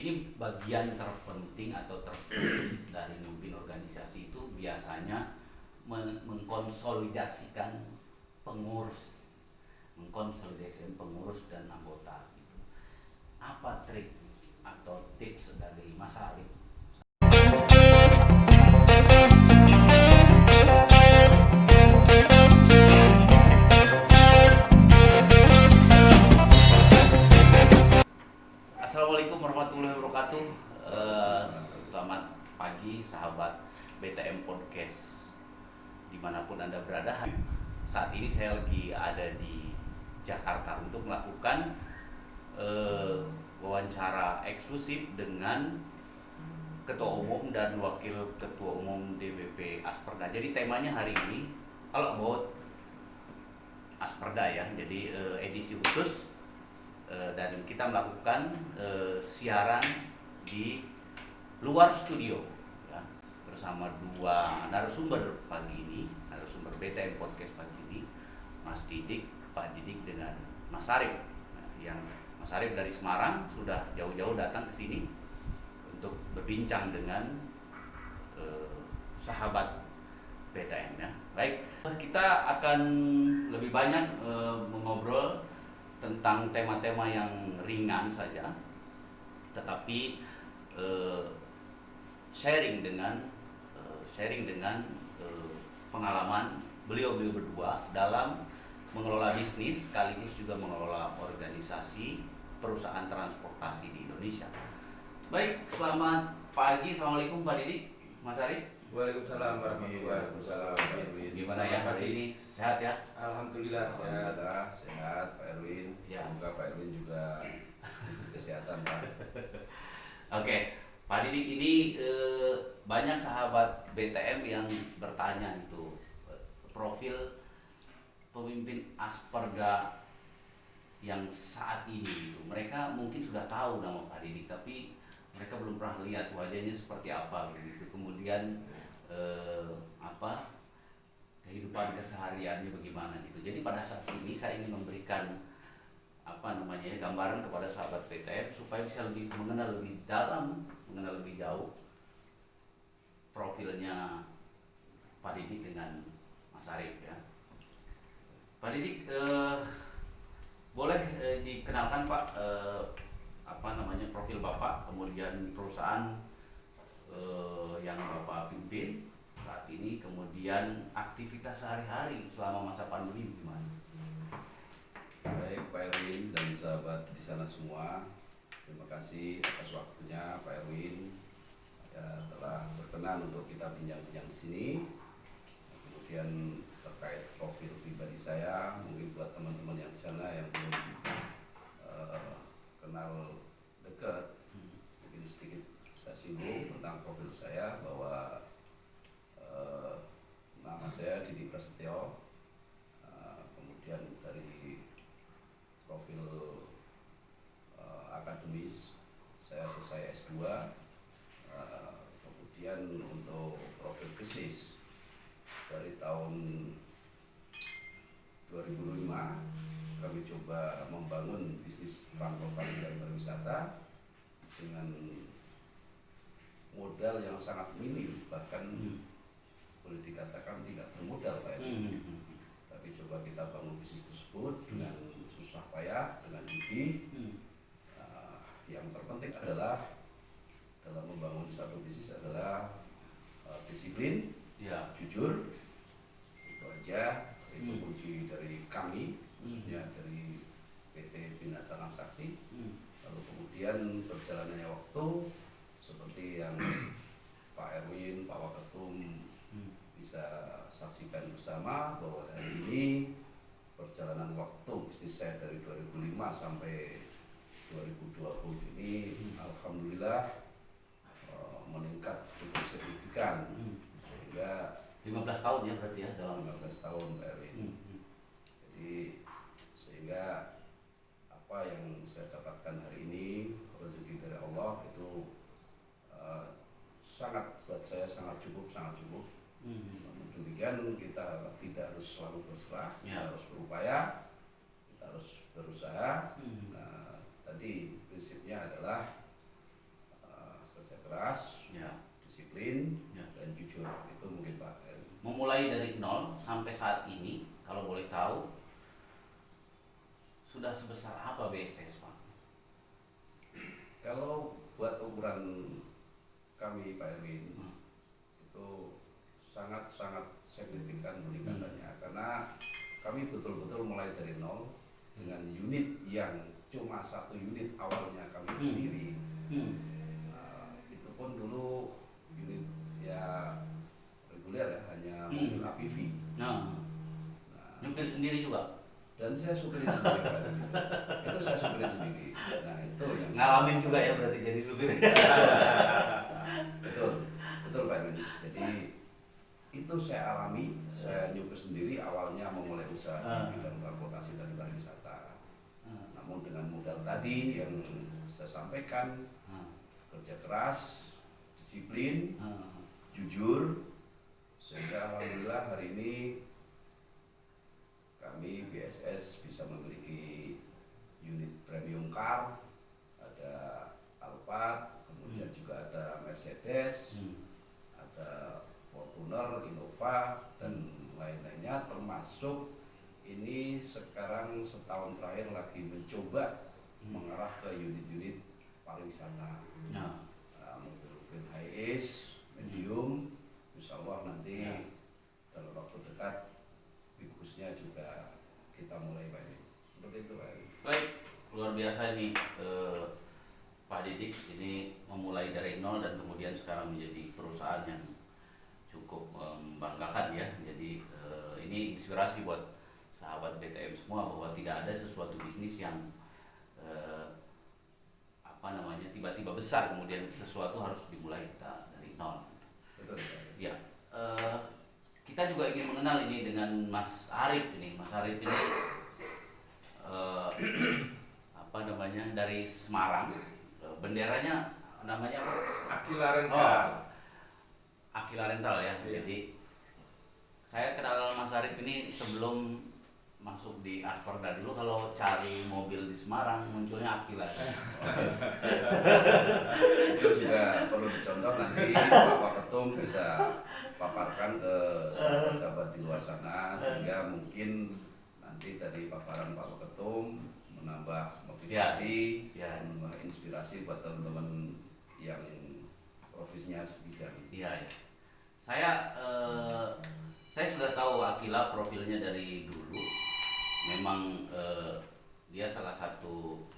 Ini bagian terpenting atau tersulit dari memimpin organisasi itu biasanya mengkonsolidasikan pengurus, mengkonsolidasikan pengurus dan anggota gitu. Apa trik atau tips dari Mas Arif? Assalamualaikum warahmatullahi wabarakatuh. Selamat pagi sahabat BTM Podcast dimanapun Anda berada. Saat ini saya lagi ada di Jakarta untuk melakukan wawancara eksklusif dengan Ketua Umum dan Wakil Ketua Umum DPP Asperda. Jadi temanya hari ini all about Asperda ya. Jadi edisi khusus dan kita melakukan siaran di luar studio ya, bersama dua narasumber pagi ini, narasumber BTM Podcast pagi ini, Mas Didik, Pak Didik dengan Mas Arif. Yang Mas Arif dari Semarang sudah jauh-jauh datang ke sini untuk berbincang dengan sahabat BTM ya. Baik, kita akan lebih banyak mengobrol tentang tema-tema yang ringan saja, tetapi sharing dengan pengalaman beliau berdua dalam mengelola bisnis sekaligus juga mengelola organisasi perusahaan transportasi di Indonesia. Baik, selamat pagi, assalamualaikum Pak Didik, Mas Arif. Waalaikumsalam warahmatullahi wabarakatuh. Gimana ya hari ini, sehat ya? Alhamdulillah sehat Pak Erwin. Ya. Semoga Pak Erwin juga kesehatan Pak. Oke, Pak Didik, ini banyak sahabat BTM yang bertanya itu profil pemimpin Asperda yang saat ini itu. Mereka mungkin sudah tahu nama Pak Didik, tapi mereka belum pernah lihat wajahnya seperti apa begitu. Kemudian kehidupan kesehariannya bagaimana gitu. Jadi pada saat ini saya ingin memberikan gambaran kepada sahabat PTM supaya bisa lebih mengenal lebih dalam, mengenal lebih jauh profilnya Pak Didik dengan Mas Arif ya. Pak Didik, boleh dikenalkan Pak profil Bapak, kemudian perusahaan yang Bapak pimpin saat ini, kemudian aktivitas sehari-hari selama masa pandemi gimana? Baik Pak Erwin dan sahabat di sana semua, terima kasih atas waktunya Pak Erwin ya, telah berkenan untuk kita bincang-bincang di sini. Kemudian terkait profil pribadi saya, mungkin buat teman-teman yang di sana yang belum kenal dekat, mungkin sedikit saya singgung tentang profil saya bahwa nama saya Didik Prasetyo. Kemudian dari profil akademis saya selesai S2. Kemudian untuk profil bisnis dari tahun 2005 kami coba membangun bisnis transportasi dan pariwisata dengan modal yang sangat minim, bahkan boleh dikatakan tidak bermodal Pak Edi. Tapi coba kita bangun bisnis tersebut dengan susah payah, dengan gigih. Yang terpenting adalah dalam membangun satu bisnis adalah disiplin, Ya. jujur, itu aja. Itu kunci dari kami, khususnya dari PT Bina Sarana Sakti. Lalu kemudian berjalannya waktu seperti yang Pak Erwin, Pak Waketum bisa saksikan bersama bahwa hari ini perjalanan waktu bisnis saya dari 2005 sampai 2020 ini alhamdulillah meningkat cukup signifikan, sehingga 15 tahun ya berarti ya dalam 15 tahun Pak Erwin. Jadi sehingga apa yang saya dapatkan hari ini rezeki dari Allah itu buat saya sangat cukup. Namun demikian kita tidak harus selalu berserah, kita harus berupaya, kita harus berusaha. Nah, tadi prinsipnya adalah disiplin Ya. dan jujur. Itu mungkin Pak Erwin. Memulai dari nol sampai saat ini, kalau boleh tahu, sudah sebesar apa BSS Pak? Kalau buat ukuran kami Pak Erwin, itu sangat-sangat signifikan peningkatannya, karena kami betul-betul mulai dari nol dengan unit yang cuma 1 unit awalnya kami sendiri. Itu pun dulu unit ya reguler ya, hanya mobil APV. Nah, nyupir sendiri juga? Dan saya supir sendiri Pak. Itu saya supir sendiri. Nah itu yang Ngalamin juga ya berarti jadi supir. betul Pak Erwin. Jadi itu saya alami, saya nyupir sendiri awalnya memulai usaha di bidang transportasi dan pariwisata. Namun dengan modal tadi yang saya sampaikan, kerja keras, disiplin, jujur, sehingga alhamdulillah hari ini kami BSS bisa memiliki unit premium car, ada Alphard, kemudian juga ada Mercedes, ada Fortuner, Innova, dan lain-lainnya, termasuk ini sekarang setahun terakhir lagi mencoba mengarah ke unit-unit pariwisata. Mobil high ace, medium, insya Allah nanti dalam waktu dekat bigusnya juga kita mulai Pak. Seperti itu Pak. Baik, luar biasa ini Pak Didik, ini memulai dari nol dan kemudian sekarang menjadi perusahaan yang cukup membanggakan ya. Jadi ini inspirasi buat sahabat BTM semua bahwa tidak ada sesuatu bisnis yang tiba-tiba besar, kemudian sesuatu harus dimulai kita dari nol. Betul. Ya, kita juga ingin mengenal ini dengan Mas Arif ini. Mas Arif ini dari Semarang. Benderanya namanya apa? Aquila Rental. Aquila Rental ya. Iya. Jadi saya kenal Mas Arif ini sebelum masuk di Asperda dulu. Kalau cari mobil di Semarang munculnya Aquila. Itu juga perlu dicontoh, nanti Bapak Ketum bisa paparkan ke sahabat-sahabat di luar sana, sehingga mungkin nanti dari paparan Pak Ketum menambah motivasi, menambah inspirasi buat teman-teman yang profesinya sebidang. Iya. Saya sudah tahu Aquila profilnya dari dulu. Memang dia salah satu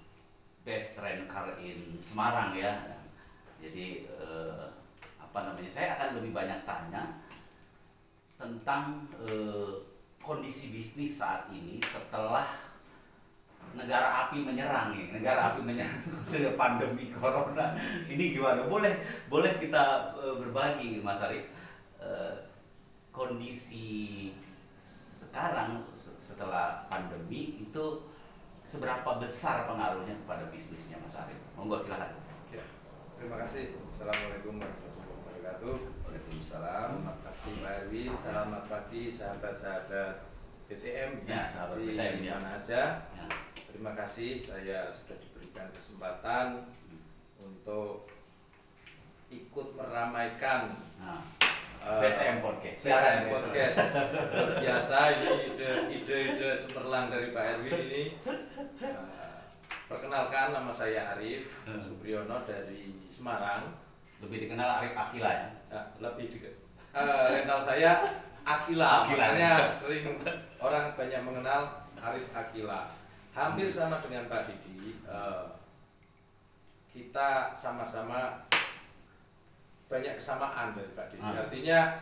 best rent car in Semarang ya. Jadi saya akan lebih banyak tanya tentang kondisi bisnis saat ini setelah negara api menyerang ya. Negara api menyerang sudah pandemi corona. Ini gimana? Boleh kita berbagi Mas Arif, kondisi sekarang setelah pandemi itu seberapa besar pengaruhnya kepada bisnisnya Mas Arif? Monggo silakan. Ya, terima kasih. Assalamualaikum warahmatullahi wabarakatuh. Waalaikumsalam. Selamat pagi Pak Erwi, selamat pagi sahabat-sahabat BTM Ya, sahabat di BTM ya. mana aja. Ya. Terima kasih saya sudah diberikan kesempatan untuk ikut meramaikan BTM Podcast. BTM Podcast. Luar biasa ini ide-ide cemerlang dari Pak Erwin ini. Perkenalkan, nama saya Arif Supriyono dari Semarang. Lebih dikenal Arif Aquila ya. Rental saya Aquila. Aquila. Makanya sering orang banyak mengenal Arif Aquila. Hampir sama dengan Pak Didi. Kita sama-sama banyak kesamaan dari Pak Didi. Artinya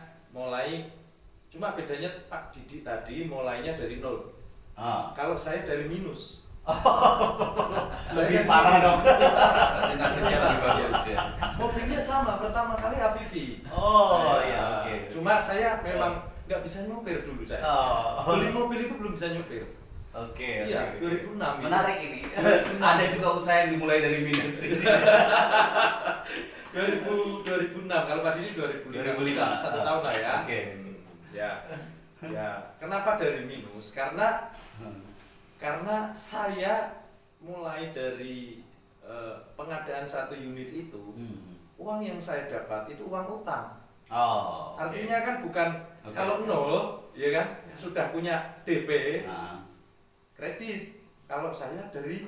cuma bedanya Pak Didi tadi mulainya dari nol. Kalau saya dari minus. Lebih parah dong. Berarti nasibnya lebih bagus ya. Mobilnya sama, pertama kali APV. Iya, oke. Cuma saya memang nggak bisa nyopir dulu saya. Beli mobil itu belum bisa nyopir. Oke. Iya, 2006 ini. Menarik ini. Ada juga usaha yang dimulai dari minus ini. 2006, kalau Pak Didi 2005. 1 tahun lah ya. Oke. Ya. Kenapa dari minus? Karena saya mulai dari pengadaan 1 unit itu uang yang saya dapat itu uang utang. Oh, Artinya kan bukan kalau nol, ya kan, sudah punya DP, kredit. Kalau saya dari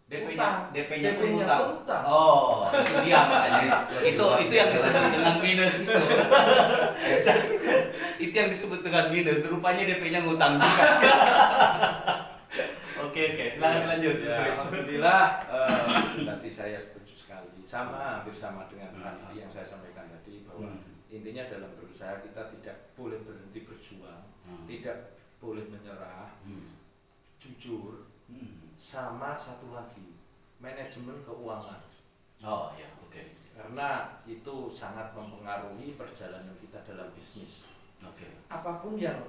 DP-nya utang. Oh, itu dia makanya. itu yang disebut dengan minus itu. Itu yang disebut dengan minus. Rupanya DP-nya ngutang juga. Oke, silakan lanjut. Ya, alhamdulillah tadi saya setuju sekali. Hampir sama dengan tadi yang saya sampaikan tadi bahwa intinya dalam berusaha kita tidak boleh berhenti berjuang, tidak boleh menyerah, jujur. Sama satu lagi, manajemen keuangan. Oh ya, oke. Karena itu sangat mempengaruhi perjalanan kita dalam bisnis. Oke. Apapun yang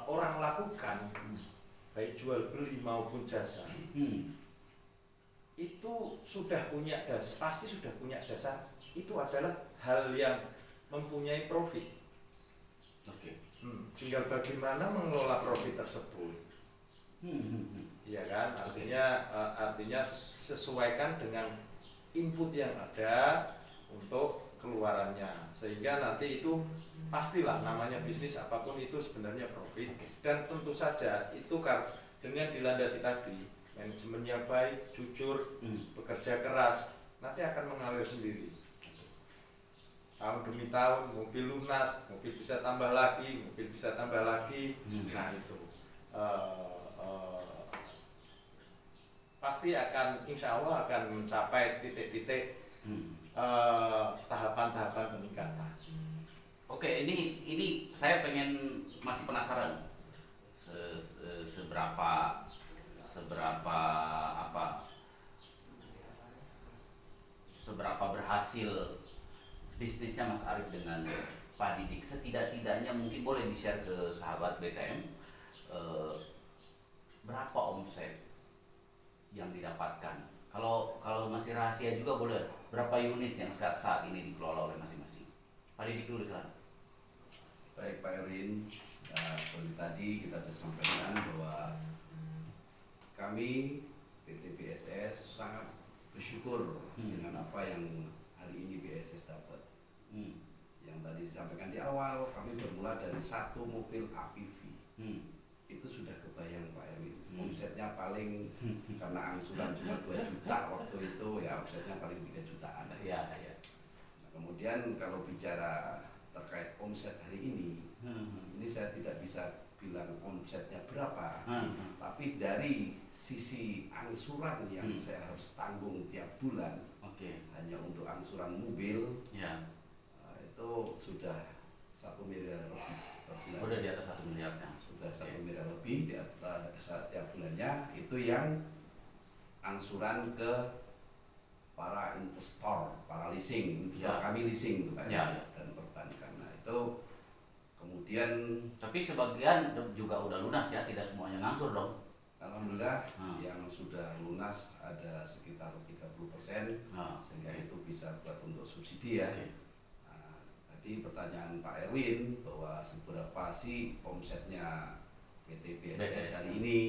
orang lakukan, baik jual beli maupun jasa, itu sudah punya pasti sudah punya dasar. Itu adalah hal yang mempunyai profit. Oke. Tinggal bagaimana mengelola profit tersebut. Iya kan, artinya sesuaikan dengan input yang ada untuk keluarannya, sehingga nanti itu pastilah namanya bisnis apapun itu sebenarnya profit. Dan tentu saja itu dengan dilandasi tadi manajemennya baik, jujur, bekerja keras, nanti akan mengalir sendiri. Tahun demi tahun mobil lunas, mobil bisa tambah lagi, nah itu pasti akan, insya Allah akan mencapai titik-titik tahapan-tahapan peningkatan. Oke, ini saya masih penasaran seberapa berhasil bisnisnya Mas Arif dengan Pak Didik. Setidak-tidaknya mungkin boleh di-share ke sahabat BTM berapa omset yang didapatkan. Kalau masih rahasia juga boleh. Berapa unit yang saat ini dikelola oleh masing-masing? Pak Didik dulu silahkan. Baik Pak Erwin, seperti tadi kita sudah sampaikan bahwa kami PT BSS sangat bersyukur dengan apa yang hari ini BSS dapat. Yang tadi disampaikan di awal, kami bermula dari satu mobil APV. Itu sudah kebayang Pak Erwin. Omsetnya paling karena angsuran cuma 2 juta waktu itu, ya omsetnya paling 3 jutaan. Ya. Nah, kemudian kalau bicara terkait omset hari ini saya tidak bisa bilang omsetnya berapa, tapi dari sisi angsuran yang saya harus tanggung tiap bulan, hanya untuk angsuran mobil, itu sudah 1 miliar lebih per bulan. Udah di atas 1 miliar kan? Sudah 1 miliar lebih di atas tiap bulannya. Itu yang angsuran ke para investor, para leasing, kami leasing Pak, dan perbankan. Nah itu kemudian. Tapi sebagian juga udah lunas ya, tidak semuanya ngangsur dong. Alhamdulillah yang sudah lunas ada sekitar 30%, sehingga itu bisa buat untuk subsidi ya. Nah, tadi pertanyaan Pak Erwin bahwa seberapa sih omsetnya PT BSS hari ini,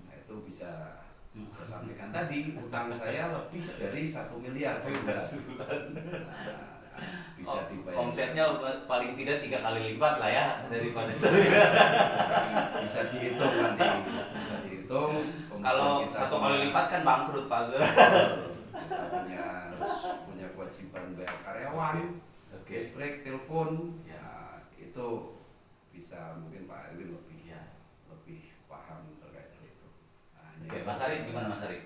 nah itu bisa saya sampaikan tadi, utang saya lebih dari 1 miliar per bulan. Nah, bisa dibayar. Omsetnya paling tidak 3 kali lipat lah ya daripada saya. Bisa dihitung nanti. Bisa dihitung. Kalau 1 kali lipat kan bangkrut Pak. Kita harus punya kewajiban bayar karyawan, listrik, telepon. Ya, itu bisa mungkin Pak Erwin lebih paham terkait hal itu. Oke, Mas Arif gimana Mas Arif?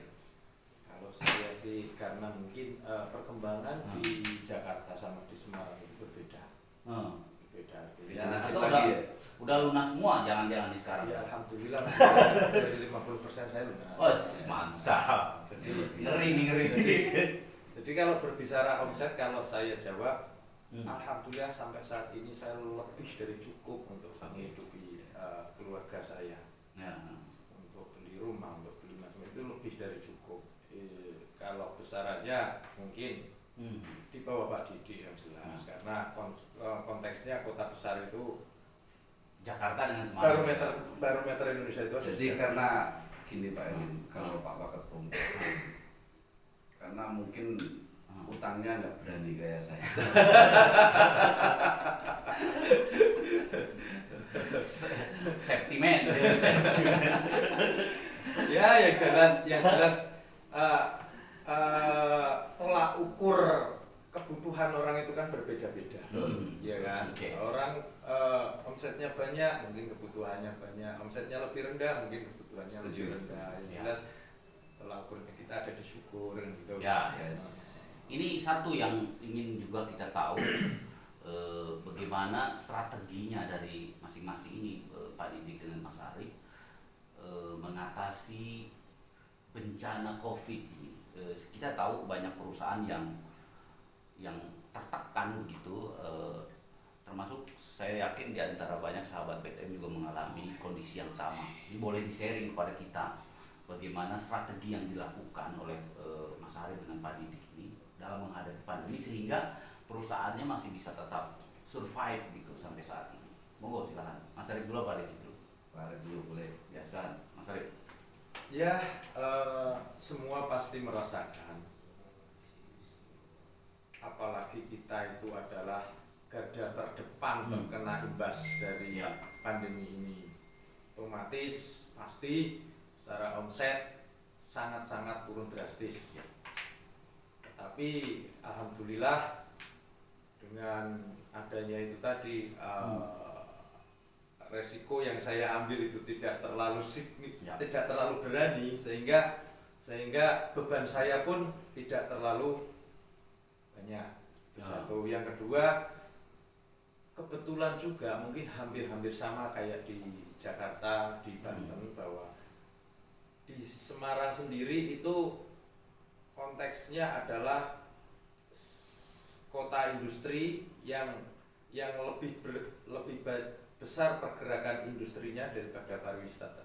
Kalau saya sih karena mungkin perkembangan di Jakarta sama di Semarang itu berbeda. Berbeda. Nasib lagi ya? Udah lunas semua jangan-jangan di sekarang. Ya alhamdulillah dari 50% saya lunas. Oh, mantap. Ngeri. Jadi kalau berbicara omset, kalau saya jawab alhamdulillah sampai saat ini saya lebih dari cukup untuk menghidupi keluarga saya. Untuk beli rumah, untuk beli macam itu lebih dari cukup. Kalau besarannya mungkin di bawah Pak Didi yang jelas, karena konteksnya kota besar itu Jakarta dengan Semarang. Barometer Indonesia itu. Jadi karena gini Pak Erwin, kalau Pak Waketum, karena mungkin utangnya nggak berani kayak saya. Septimen. Ya, yang jelas tolak ukur kebutuhan orang itu kan berbeda-beda, ya kan? Okay. Orang omsetnya banyak, mungkin kebutuhannya banyak. Omsetnya lebih rendah, mungkin kebutuhannya lebih rendah. Yang jelas tolak ukurnya kita ada di syukur, gitu. Ya, yes. Ini satu yang ingin juga kita tahu, bagaimana strateginya dari masing-masing ini, Pak Didik dengan Mas Arief, mengatasi bencana COVID ini. Kita tahu banyak perusahaan yang tertekan begitu, termasuk saya yakin di antara banyak sahabat BTM juga mengalami kondisi yang sama. Ini boleh di-sharing kepada kita bagaimana strategi yang dilakukan oleh Mas Arief dengan Pak Didik ini dalam menghadapi pandemi sehingga perusahaannya masih bisa tetap survive gitu sampai saat ini. Monggo silakan Mas Arief dulu, Pak Didik dulu. Pak Arief dulu boleh. Ya sekarang Mas Arief. Ya, semua pasti merasakan. Apalagi kita itu adalah garda terdepan terkena imbas dari pandemi ini. Otomatis pasti secara omset sangat-sangat turun drastis. Tetapi alhamdulillah dengan adanya itu tadi resiko yang saya ambil itu tidak terlalu tidak terlalu berani sehingga beban saya pun tidak terlalu banyak. Itu satu. Yang kedua, kebetulan juga mungkin hampir-hampir sama kayak di Jakarta, di Banten, bahwa di Semarang sendiri itu konteksnya adalah kota industri yang lebih besar pergerakan industrinya daripada pariwisata.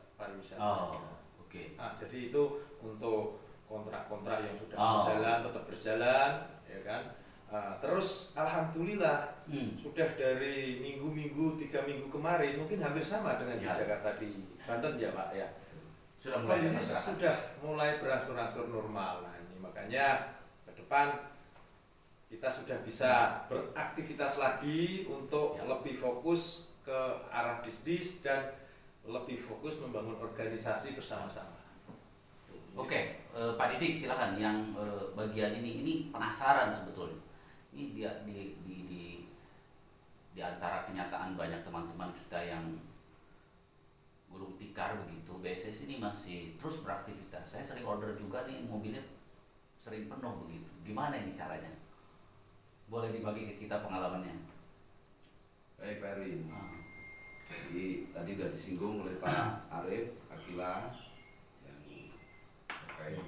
Oh, oke. Nah, jadi itu untuk kontrak-kontrak yang sudah berjalan tetap berjalan, ya kan? Terus alhamdulillah sudah dari minggu-minggu 3 minggu kemarin mungkin hampir sama dengan di Jakarta, di Banten ya Pak ya. Sudah mulai berangsur-angsur normal. Nah, ini makanya ke depan kita sudah bisa beraktivitas lagi untuk lebih fokus ke arah bisnis dan lebih fokus membangun organisasi bersama-sama. Oke, Pak Didik silakan yang bagian ini penasaran sebetulnya. Ini dia di antara kenyataan banyak teman-teman kita yang gulung tikar begitu, BSS ini masih terus beraktivitas. Saya sering order juga nih, mobilnya sering penuh begitu. Gimana ini caranya? Boleh dibagi ke kita pengalamannya? Baik Pak Erwin. Jadi tadi sudah disinggung oleh Pak Arief, Akila yang terkait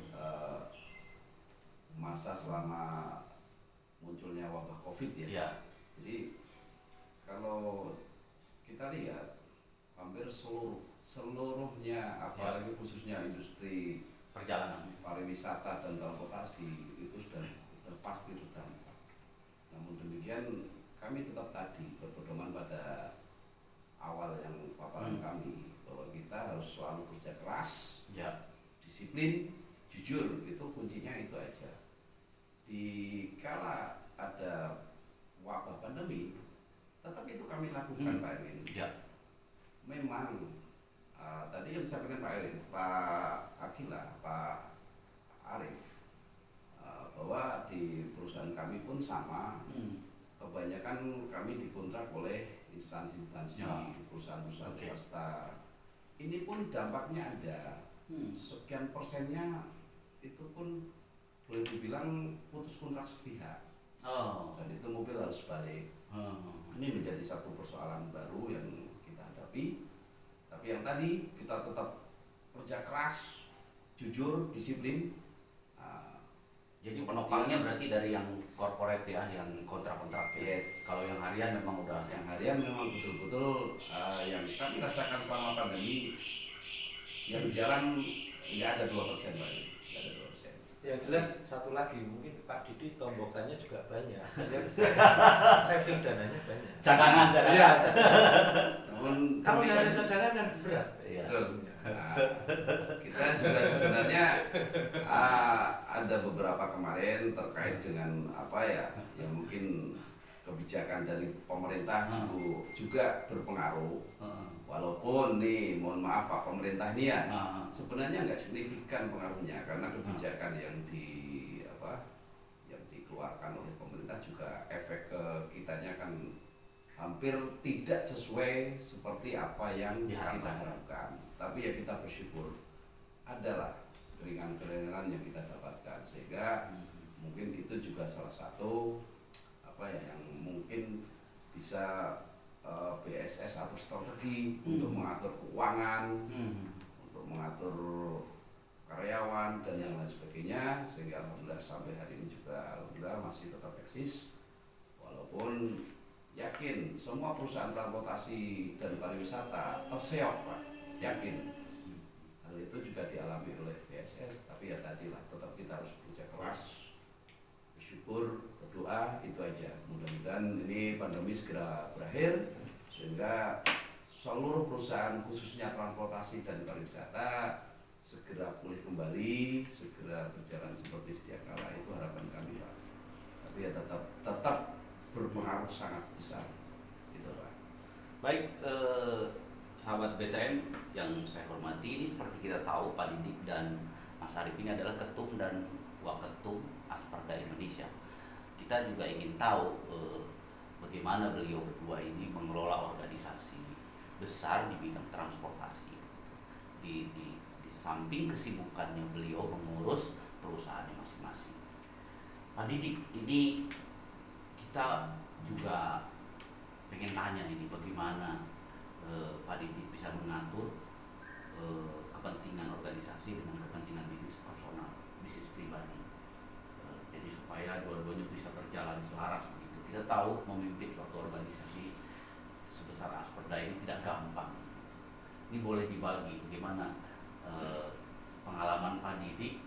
masa selama munculnya wabah COVID ya. Jadi kalau kita lihat hampir seluruhnya apalagi khususnya industri perjalanan, pariwisata dan transportasi itu sudah pasti terdampak. Namun demikian kami tetap tadi berpedoman pada awal yang paparan kami bahwa kita harus selalu kerja keras, disiplin, jujur, itu kuncinya itu aja. Di kala ada wabah pandemi, tetap itu kami lakukan Pak Erwin. Memang tadi yang disampaikan Pak Erwin, Pak Akila, Pak Arief, bahwa di perusahaan kami pun sama. Kebanyakan kami dikontrak oleh instansi-instansi perusahaan-perusahaan swasta. Ini pun dampaknya ada. Sekian persennya itu pun boleh dibilang putus kontrak sepihak. Dan itu mobil harus balik. Ini menjadi satu persoalan baru yang kita hadapi. Tapi yang tadi kita tetap kerja keras, jujur, disiplin. Jadi penopangnya berarti dari yang corporate ya, yang kontrak-kontrak ya. Kalau yang harian memang udah. Yang harian memang betul-betul yang kami rasakan selama pandemi, yang jalan nggak ada 2% lagi, nggak ada 2%. Yang jelas satu lagi mungkin Pak Didi tombokannya juga banyak. Saving dananya banyak. Cadangan. Iya, cadangan. Namun kalau dana cadangan kan berat. Betul. Nah, kita juga sebenarnya ada beberapa kemarin terkait dengan apa ya, yang mungkin kebijakan dari pemerintah juga berpengaruh. Walaupun nih, mohon maaf Pak, pemerintah ini ya sebenarnya nggak signifikan pengaruhnya karena kebijakan yang yang dikeluarkan oleh pemerintah juga efek ke kitanya kan hampir tidak sesuai seperti apa yang kita harapkan. Tapi ya kita bersyukur adalah keringanan-keringanan yang kita dapatkan, sehingga mungkin itu juga salah satu yang mungkin bisa BSS atau strategi untuk mengatur keuangan, untuk mengatur karyawan dan yang lain sebagainya, sehingga alhamdulillah sampai hari ini juga alhamdulillah masih tetap eksis. Walaupun yakin semua perusahaan transportasi dan pariwisata terseok Pak, yakin hal itu juga dialami oleh BSS, tapi ya tadilah tetap kita harus bekerja keras, bersyukur, berdoa, itu aja. Mudah-mudahan ini pandemi segera berakhir sehingga seluruh perusahaan khususnya transportasi dan pariwisata segera pulih kembali, segera berjalan seperti sedia kala, itu harapan kami Pak. Tapi ya tetap berpengaruh sangat besar, gitu Pak. Baik, sahabat BTN yang saya hormati, ini seperti kita tahu Pak Didik dan Mas Arif ini adalah ketum dan waketum Asperda Indonesia. Kita juga ingin tahu bagaimana beliau berdua ini mengelola organisasi besar di bidang transportasi. Di samping kesibukannya beliau mengurus perusahaannya masing-masing. Pak Didik, ini kita juga pengen tanya ini bagaimana Pak Didik bisa mengatur kepentingan organisasi dengan kepentingan bisnis personal, bisnis pribadi. Jadi supaya dua-duanya bisa berjalan selaras begitu. Kita tahu memimpin suatu organisasi sebesar Asperda ini tidak gampang. Ini boleh dibagi bagaimana pengalaman Pak Didik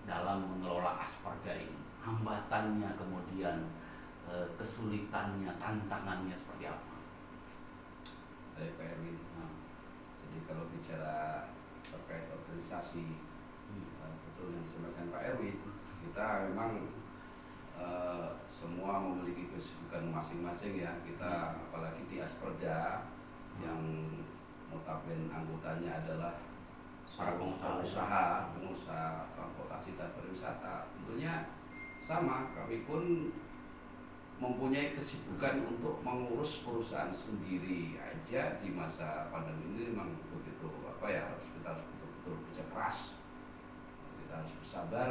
dalam mengelola Asperda ini, hambatannya, kemudian kesulitannya, tantangannya seperti apa? Baik Pak Erwin. Jadi kalau bicara terkait organisasi, betul yang disampaikan Pak Erwin, kita memang semua memiliki kesibukan masing-masing ya. Kita apalagi di Asperda yang notabene anggotanya adalah para pengusaha transportasi dan pariwisata. Tentunya sama, kami pun mempunyai kesibukan untuk mengurus perusahaan sendiri aja di masa pandemi ini. Memang begitu kita harus betul-betul bekerja keras, kita harus bersabar.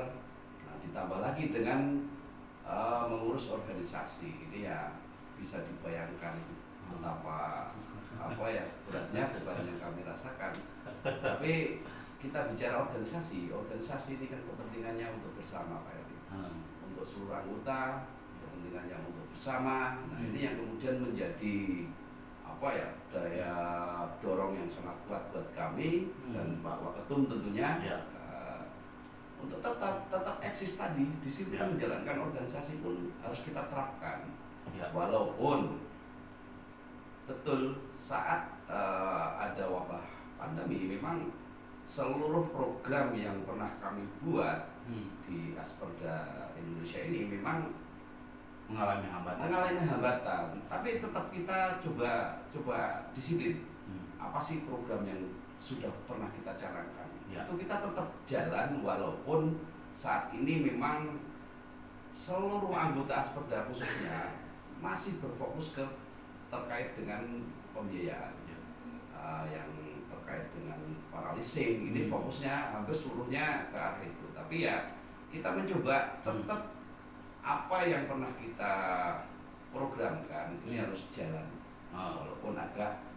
Nah, ditambah lagi dengan mengurus organisasi ini ya bisa dibayangkan betapa beratnya, bukan yang kami rasakan. Tapi kita bicara organisasi ini kan kepentingannya untuk bersama Pak Edi, untuk seluruh anggota, kepentingannya untuk bersama. Nah ini yang kemudian menjadi daya dorong yang sangat kuat buat kami dan Pak Waketum tentunya untuk tetap eksis tadi, disiplin menjalankan organisasi pun harus kita terapkan. Walaupun betul saat ada wabah pandemi, memang seluruh program yang pernah kami buat di Asperda Indonesia ini memang mengalami hambatan. Tapi tetap kita coba disiplin. Apa sih program yang sudah pernah kita canangkan? Itu kita tetap jalan walaupun saat ini memang seluruh anggota Asperda khususnya masih berfokus terkait dengan pembiayaan yang terkait dengan para leasing. Ini fokusnya hampir seluruhnya ke arah itu. Tapi ya kita mencoba tetap apa yang pernah kita programkan ini harus jalan, walaupun agak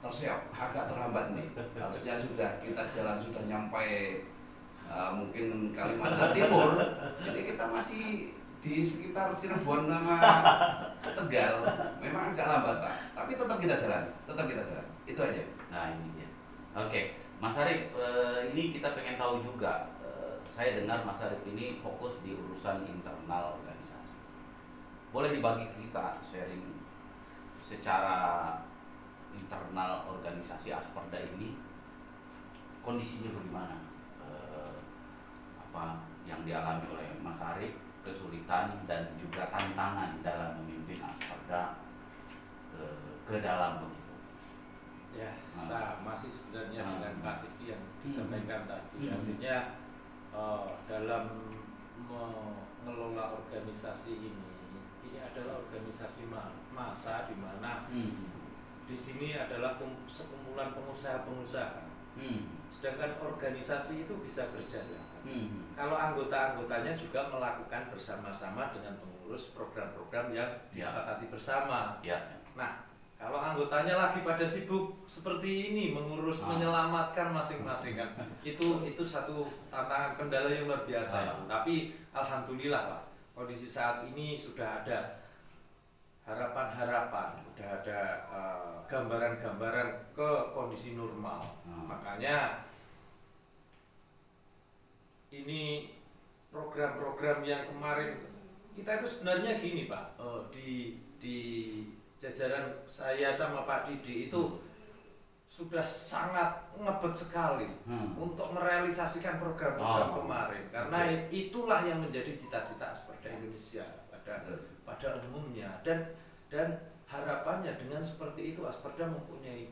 terseok, agak terhambat nih. Harusnya kita jalan sudah nyampe mungkin Kalimantan Timur, jadi kita masih di sekitar Cirebon sama Tegal. Memang agak lambat Pak, tapi tetap kita jalan, itu aja. Nah ini dia. Oke, Mas Arif, ini kita pengen tahu juga. Saya dengar Mas Arif ini fokus di urusan internal organisasi. Boleh dibagi ke kita sharing secara internal organisasi Asperda ini kondisinya bagaimana? Apa yang dialami oleh Mas Arief, kesulitan dan juga tantangan dalam memimpin Asperda ke dalam begitu. Ya, sama sih sebenarnya dengan Pak Tiki yang disampaikan tadi. Artinya dalam mengelola organisasi ini adalah organisasi massa di mana di sini adalah sekumpulan pengusaha-pengusaha. Sedangkan organisasi itu bisa berjalan kalau anggota-anggotanya juga melakukan bersama-sama dengan pengurus program-program yang disepakati bersama. Nah, kalau anggotanya lagi pada sibuk seperti ini mengurus menyelamatkan masing-masing kan, itu satu tantangan kendala yang luar biasa. Tapi alhamdulillah Pak, kondisi saat ini sudah ada harapan-harapan, sudah ada gambaran-gambaran ke kondisi normal. Makanya ini program-program yang kemarin kita itu sebenarnya gini Pak, di jajaran saya sama Pak Didi itu sudah sangat ngebet sekali untuk merealisasikan program-program kemarin, karena itulah yang menjadi cita-cita Asperda Indonesia pada umumnya, dan harapannya dengan seperti itu Asperda mempunyai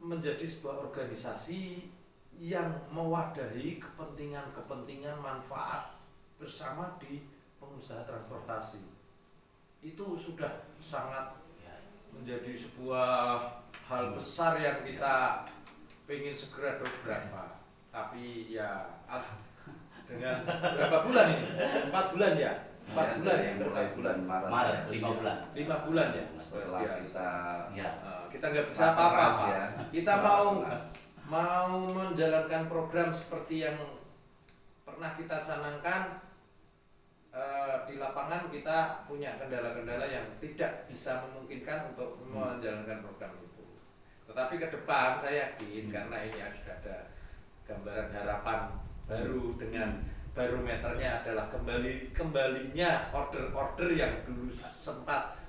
menjadi sebuah organisasi yang mewadahi kepentingan manfaat bersama di pengusaha transportasi. Itu sudah sangat menjadi sebuah hal besar yang kita pengen segera dobrak Pak. Tapi ya dengan berapa bulan ini? 4 bulan ya? 4 bulan ya? Mulai bulan Maret 5 bulan. 5 bulan ya? Setelah kita nggak bisa apa-apa ya. Kita mau menjalankan program seperti yang pernah kita canangkan, di lapangan kita punya kendala-kendala yang tidak bisa memungkinkan untuk menjalankan program itu. Tetapi ke depan saya yakin karena ini sudah ada gambaran harapan baru dengan barometernya adalah kembalinya order-order yang dulu sempat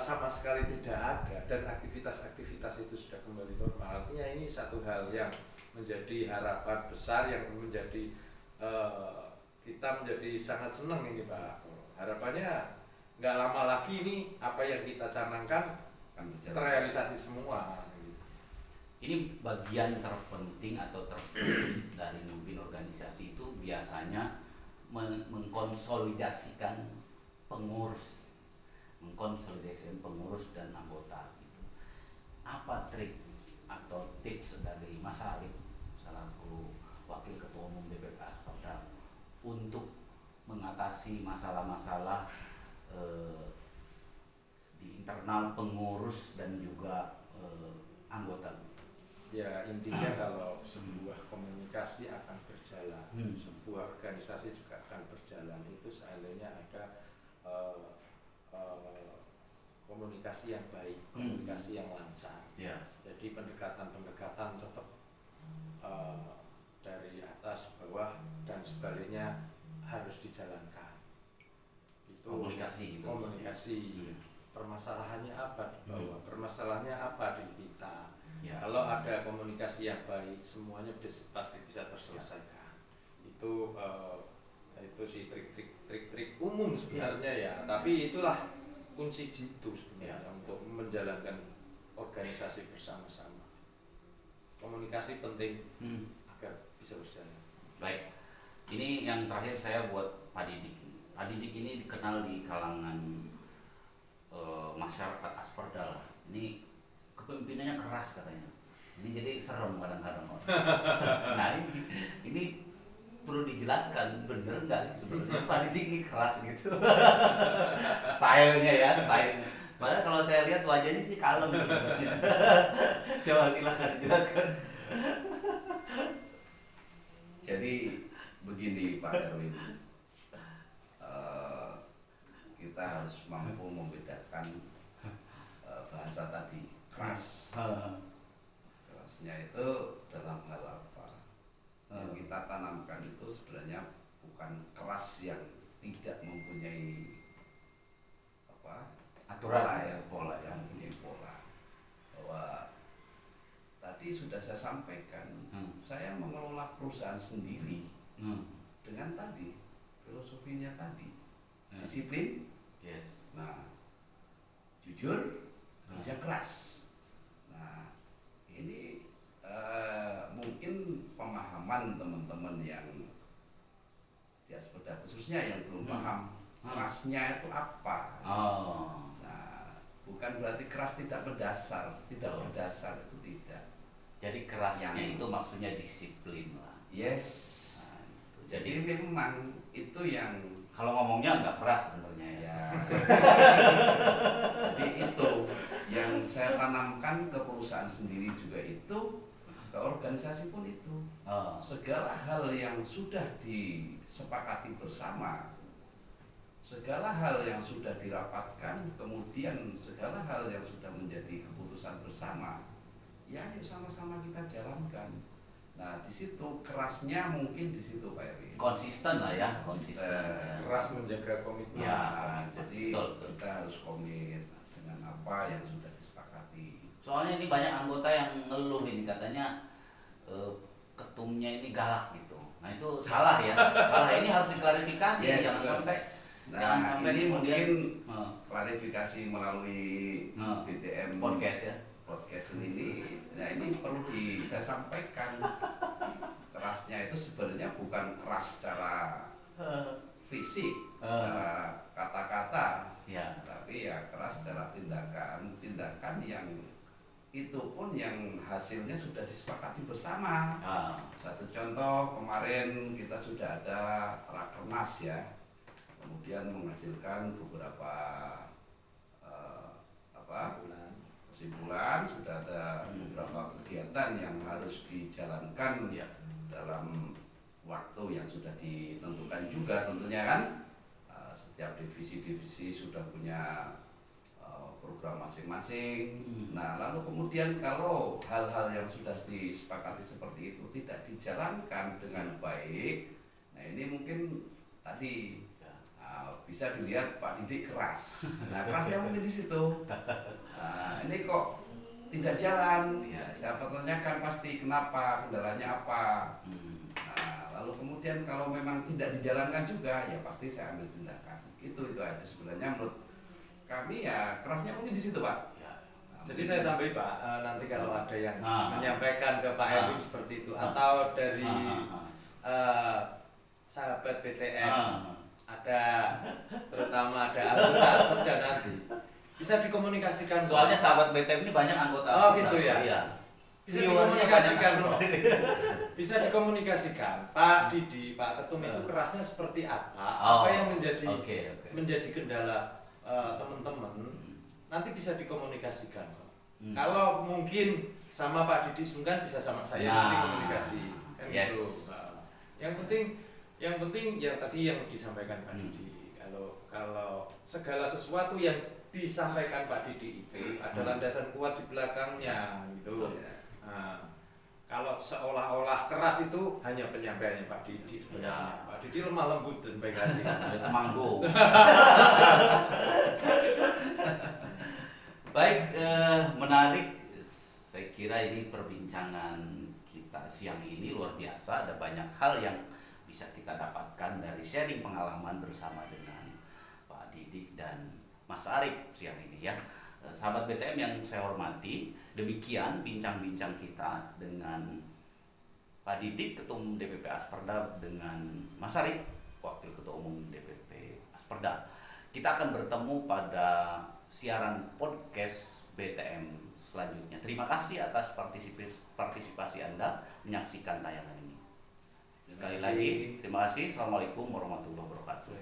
sama sekali tidak ada, dan aktivitas-aktivitas itu sudah kembali normal. Artinya ini satu hal yang menjadi harapan besar yang menjadi kita menjadi sangat senang ini Pak. Harapannya nggak lama lagi ini apa yang kita canangkan terrealisasi semua. Ini bagian terpenting atau tersulit dari memimpin organisasi itu biasanya mengkonsolidasikan pengurus dan anggota gitu. Apa trik atau tips dari Mas Arief selaku Wakil Ketua Umum DPP Asperda untuk mengatasi masalah-masalah di internal pengurus dan juga anggota? Ya intinya kalau sebuah komunikasi akan berjalan, sebuah organisasi juga akan berjalan, itu seandainya ada komunikasi yang baik, komunikasi yang lancar. Jadi pendekatan-pendekatan tetap dari atas bawah dan sebaliknya harus dijalankan. Itu komunikasi. Permasalahannya apa di bawah, permasalahannya apa di kita. Kalau ada komunikasi yang baik, semuanya pasti bisa terselesaikan. Itu sih trik-trik umum sebenarnya ya. Tapi itulah kunci jitu sebenarnya untuk menjalankan organisasi bersama-sama. Komunikasi penting agar bisa berjalan. Baik, ini yang terakhir saya buat Pak Didik. Pak Didik ini dikenal di kalangan masyarakat Asperda lah. Ini kepemimpinannya keras katanya. Ini jadi serem kadang-kadang. Nah ini perlu dijelaskan bener nggak sih sebenarnya Pak Didik ini keras gitu. Stylenya. Padahal kalau saya lihat wajahnya sih kalem sebenarnya. Coba silakan dijelaskan. Jadi begini Pak Erwin, kita harus mampu membedakan bahasa tadi keras. Kerasnya itu dalam hal apa? Yang kita tanamkan itu sebenarnya bukan keras yang tidak mempunyai aturan, pola yang mempunyai pola. Bahwa tadi sudah saya sampaikan, saya mengelola perusahaan sendiri dengan tadi filosofinya tadi, disiplin, nah jujur, kerja keras. Nah ini mungkin pemahaman teman-teman yang di Aspeda khususnya yang belum paham kerasnya itu apa. Nah bukan berarti keras tidak berdasar, berdasar itu tidak. Jadi kerasnya itu maksudnya disiplin lah. Yes. Nah, itu. Jadi memang itu yang kalau ngomongnya nggak keras sebenarnya ya. Jadi itu yang saya tanamkan ke perusahaan sendiri juga itu, ke organisasi pun itu. Segala hal yang sudah disepakati bersama, segala hal yang sudah dirapatkan, kemudian segala hal yang sudah menjadi keputusan bersama, ya ayo sama-sama kita jalankan. Nah di situ kerasnya mungkin di situ Pak Eri. Konsisten lah ya, konsisten. Keras menjaga komitmen. Ya, jadi betul. kita harus komit dengan apa yang sudah disepakati. Soalnya ini banyak anggota yang ngeluh ini katanya ketumnya ini galak gitu. Nah itu salah ya. Salah, ini harus diklarifikasi. Jangan sampai. Nah Jangan sampai ini kemudian, mungkin klarifikasi melalui BTM podcast ya. Podcast ini, nah ini perlu saya sampaikan. Kerasnya itu sebenarnya bukan keras secara fisik, secara kata-kata, tapi ya keras secara tindakan yang itu pun yang hasilnya sudah disepakati bersama. Satu contoh, kemarin kita sudah ada rakernas ya, kemudian menghasilkan beberapa kesimpulan, sudah ada beberapa kegiatan yang harus dijalankan dalam waktu yang sudah ditentukan juga tentunya kan. Setiap divisi-divisi sudah punya program masing-masing. Nah lalu kemudian kalau hal-hal yang sudah disepakati seperti itu tidak dijalankan dengan baik, nah ini mungkin tadi bisa dilihat Pak Didik keras. Nah kerasnya mungkin di situ. Nah, ini kok tidak jalan? Saya pertanyakan pasti kenapa, kendalanya apa. Nah, lalu kemudian kalau memang tidak dijalankan juga, ya pasti saya ambil tindakan. Itu aja sebenarnya menurut kami ya kerasnya mungkin di situ Pak. Nah, jadi saya tambahin Pak, nanti kalau ada yang menyampaikan ke Pak Erwin seperti itu atau dari sahabat BTM. Ada terutama ada anggota Aspeda nanti bisa dikomunikasikan. Soalnya sahabat BTM ini banyak anggota. Oh gitu ya. Iya. Bisa dikomunikasikan. Bisa dikomunikasikan. Pak Didi, Pak Ketum itu kerasnya seperti apa? Apa yang menjadi kendala teman-teman? Nanti bisa dikomunikasikan. Kalau mungkin sama Pak Didi Sungkan bisa sama saya nanti komunikasi. Kan gitu. Yang penting yang tadi yang disampaikan Pak Didi, kalau segala sesuatu yang disampaikan Pak Didi itu ada landasan kuat di belakangnya gitu. Nah, kalau seolah-olah keras itu hanya penyampaiannya Pak Didi sebenarnya. Pak Didi lemah lembut dan baik hati. Manggo. Baik, menarik. Saya kira ini perbincangan kita siang ini luar biasa. Ada banyak hal yang bisa kita dapatkan dari sharing pengalaman bersama dengan Pak Didik dan Mas Arif siang ini ya. Sahabat BTM yang saya hormati, demikian bincang-bincang kita dengan Pak Didik, Ketum DPP Asperda, dengan Mas Arif, Wakil Ketua Umum DPP Asperda. Kita akan bertemu pada siaran podcast BTM selanjutnya. Terima kasih atas partisipasi Anda menyaksikan tayangan ini. Sekali lagi, terima kasih. Assalamualaikum warahmatullahi wabarakatuh.